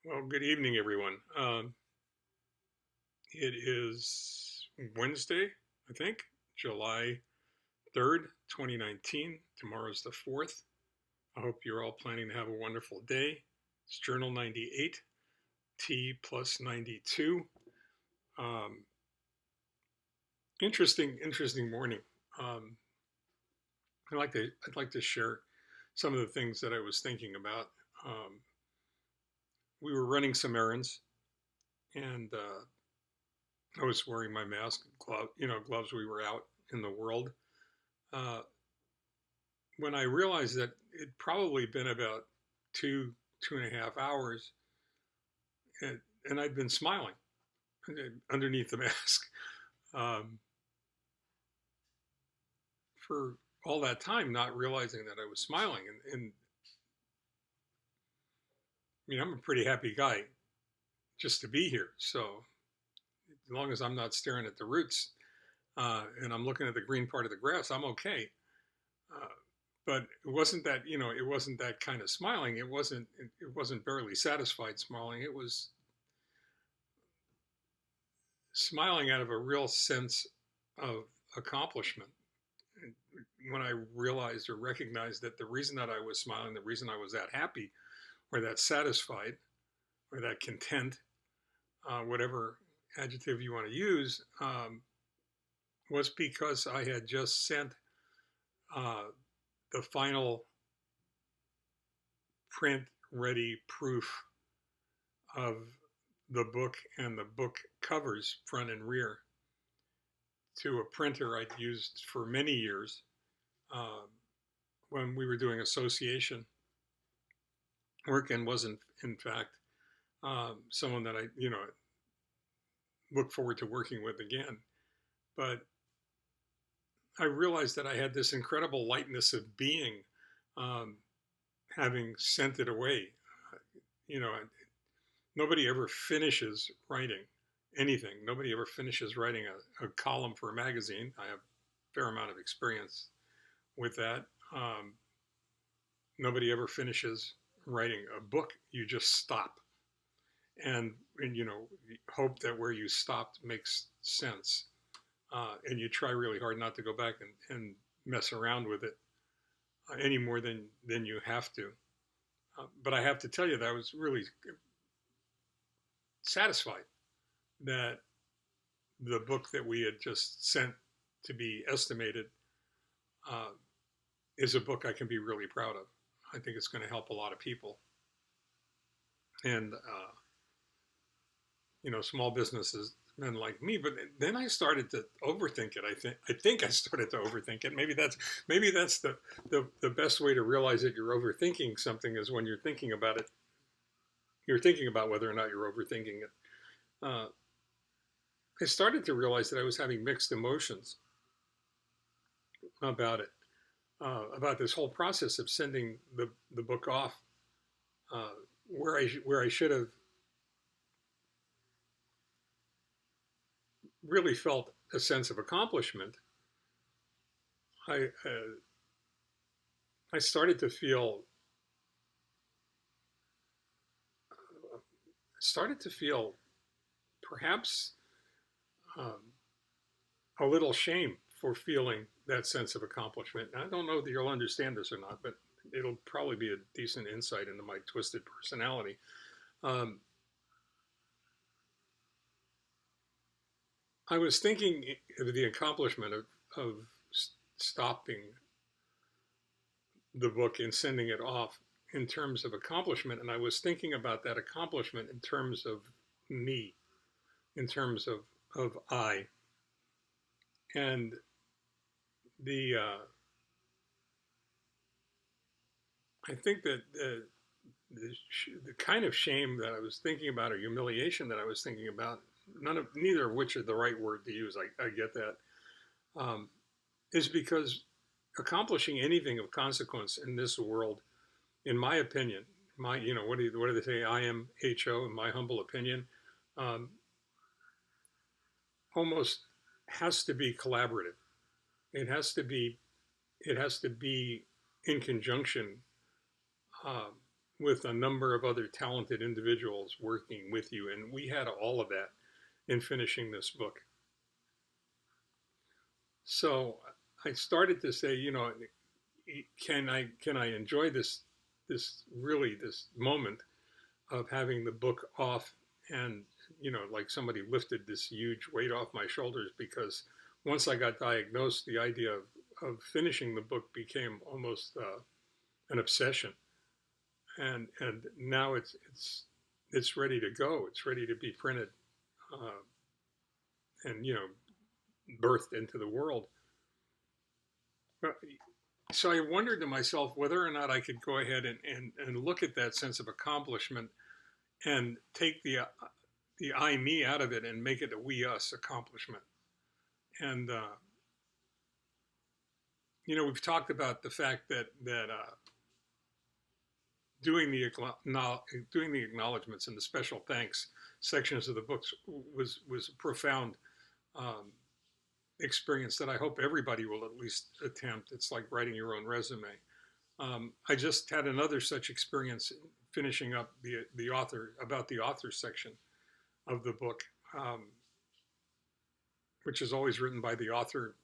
Well, good evening, everyone. It is Wednesday, I think, July 3rd, 2019. Tomorrow's the 4th. I hope you're all planning to have a wonderful day. It's Journal 98, T+92. Um, interesting morning. Um, I'd like to share some of the things that I was thinking about. Um, we were running some errands, and I was wearing my mask, gloves. We were out in the world. Uh, when I realized that it'd probably been about 2.5 hours, and I'd been smiling underneath the mask um, for all that time, not realizing that I was smiling. And I mean, I'm a pretty happy guy just to be here. So as long as I'm not staring at the roots and I'm looking at the green part of the grass, I'm okay. Uh, but it wasn't that kind of smiling. It wasn't barely satisfied smiling. It was smiling out of a real sense of accomplishment. When I realized or recognized that the reason that I was smiling, the reason I was that happy or that satisfied or that content, whatever adjective you want to use, was because I had just sent uh, the final print ready proof of the book and the book covers, front and rear, to a printer I'd used for many years uh, when we were doing association work, and was in fact someone that I look forward to working with again. But I realized that I had this incredible lightness of being, um, having sent it away. You know, nobody ever finishes writing anything. Nobody ever finishes writing a column for a magazine. I have a fair amount of experience with that. Nobody ever finishes writing a book. You just stop and hope that where you stopped makes sense, and you try really hard not to go back and mess around with it any more than you have to. But I have to tell you that I was really satisfied that the book that we had just sent to be estimated uh, is a book I can be really proud of. I think it's going to help a lot of people, and small businesses men like me. But then I started to overthink it. I think I started to overthink it. Maybe that's the best way to realize that you're overthinking something is when you're thinking about it. You're thinking about whether or not you're overthinking it. Uh, I started to realize that I was having mixed emotions about it, about this whole process of sending the book off, uh, where I should have really felt a sense of accomplishment. I started to feel perhaps um, a little shame for feeling that sense of accomplishment. And I don't know that you'll understand this or not, but it'll probably be a decent insight into my twisted personality. Um, I was thinking of the accomplishment of stopping the book and sending it off in terms of accomplishment. And I was thinking about that accomplishment in terms of me, in terms of I. And I think that the kind of shame that I was thinking about, or humiliation that I was thinking about, neither of which are the right word to use. I get that, um, is because accomplishing anything of consequence in this world, in my opinion, what do they say? I am HO, in my humble opinion, um, almost has to be collaborative. It has to be. It has to be in conjunction um, with a number of other talented individuals working with you, and we had all of that in finishing this book. So I started to say, can I enjoy this moment of having the book off, and like somebody lifted this huge weight off my shoulders, because once I got diagnosed, the idea of finishing the book became almost an obsession, and now it's ready to go. It's ready to be printed, and birthed into the world. So I wondered to myself whether or not I could go ahead and look at that sense of accomplishment and take the I me out of it and make it a we us accomplishment. And we've talked about the fact that doing the acknowledgments and the special thanks sections of the books was a profound experience that I hope everybody will at least attempt. It's like writing your own resume. I just had another such experience finishing up the author section of the book, which is always written by the author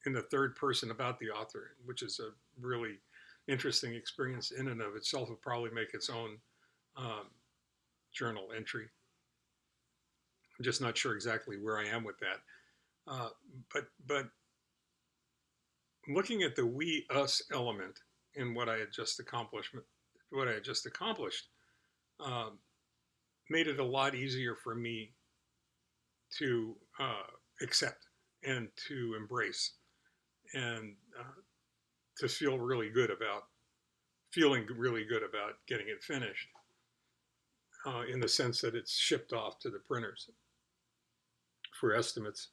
in the third person about the author, which is a really interesting experience in and of itself. Will probably make its own journal entry. I'm just not sure exactly where I am with that. But looking at the we us element in what I had just accomplished, made it a lot easier for me to accept and to embrace, and to feeling really good about getting it finished, in the sense that it's shipped off to the printers for estimates.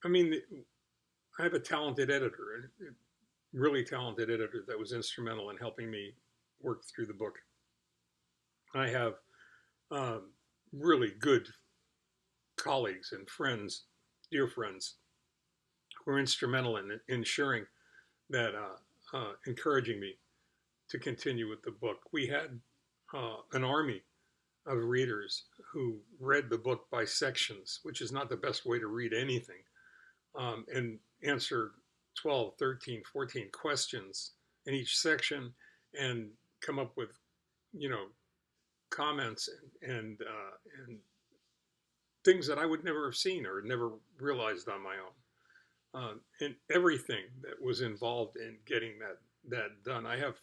I mean, I have a talented editor, a really talented editor that was instrumental in helping me work through the book. I have really good colleagues and friends, dear friends, who were instrumental in ensuring that, encouraging me to continue with the book. We had an army of readers who read the book by sections, which is not the best way to read anything, and answer 12, 13, 14 questions in each section, and come up with, comments and things that I would never have seen or never realized on my own. And everything that was involved in getting that done. I have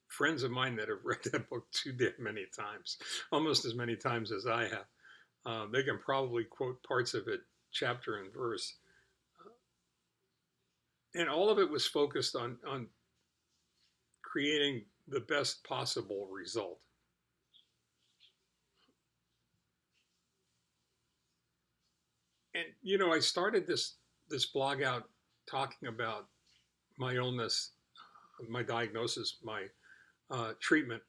friends of mine that have read that book too damn many times, almost as many times as I have. They can probably quote parts of it, chapter and verse. And all of it was focused on creating the best possible result. And I started this blog out talking about my illness, my diagnosis, my treatment,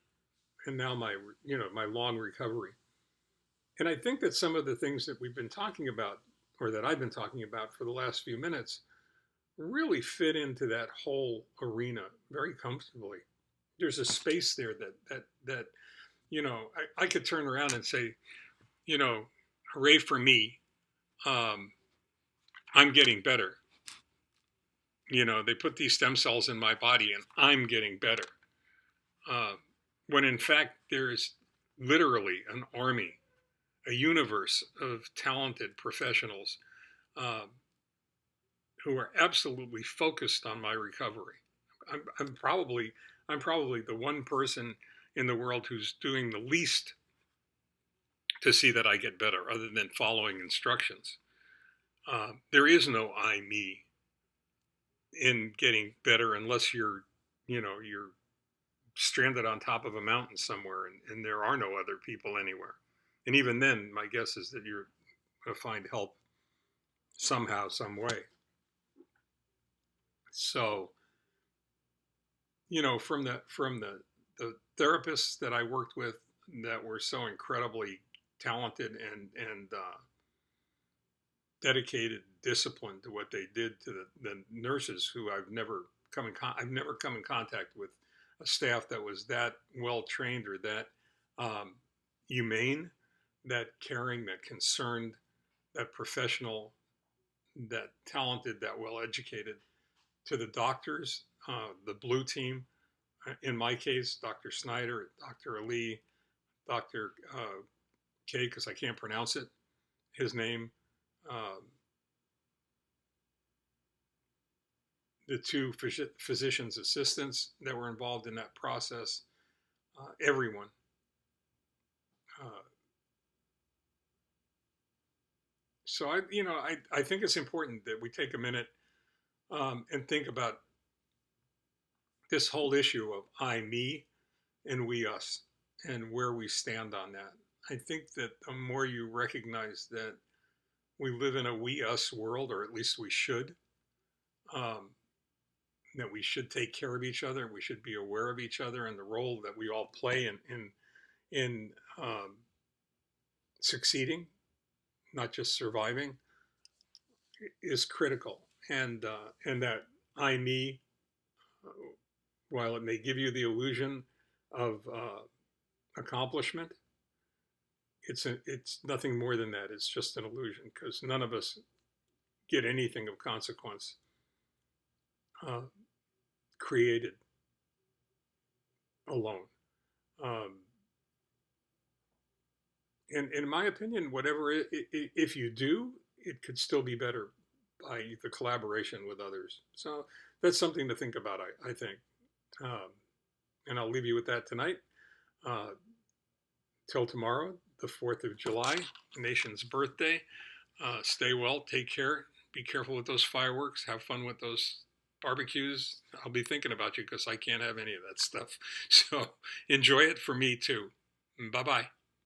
and now my long recovery. And I think that some of the things that we've been talking about, or that I've been talking about for the last few minutes, really fit into that whole arena very comfortably. There's a space there that I could turn around and say, hooray for me, I'm getting better. They put these stem cells in my body and I'm getting better. When in fact, there's literally an army, a universe of talented professionals who are absolutely focused on my recovery. I'm probably the one person in the world who's doing the least to see that I get better, other than following instructions. There is no I, me in getting better, unless you're stranded on top of a mountain somewhere, and there are no other people anywhere. And even then, my guess is that you're going to find help somehow, some way. So, from the therapists that I worked with that were so incredibly talented and dedicated, disciplined to what they did, to the nurses who I've never come in contact with a staff that was that well trained or that um, humane, that caring, that concerned, that professional, that talented, that well educated. To the doctors, the blue team, in my case, Dr. Snyder, Dr. Ali, Dr. K, because I can't pronounce it, his name, um, the two physician's assistants that were involved in that process, everyone. Uh, so I think it's important that we take a minute and think about this whole issue of I, me, and we, us, and where we stand on that. I think that the more you recognize that we live in a we, us world, or at least we should, um, that we should take care of each other, we should be aware of each other and the role that we all play in succeeding, not just surviving, is critical. And that I, me, uh, while it may give you the illusion of accomplishment, it's nothing more than that. It's just an illusion, because none of us get anything of consequence uh, created alone. Um, and in my opinion, whatever if you do, it could still be better by the collaboration with others. So that's something to think about, I think. Um, and I'll leave you with that tonight. Uh, till tomorrow, the 4th of July, the nation's birthday. Stay well, take care, be careful with those fireworks, have fun with those barbecues. I'll be thinking about you because I can't have any of that stuff. So enjoy it for me too. Bye bye.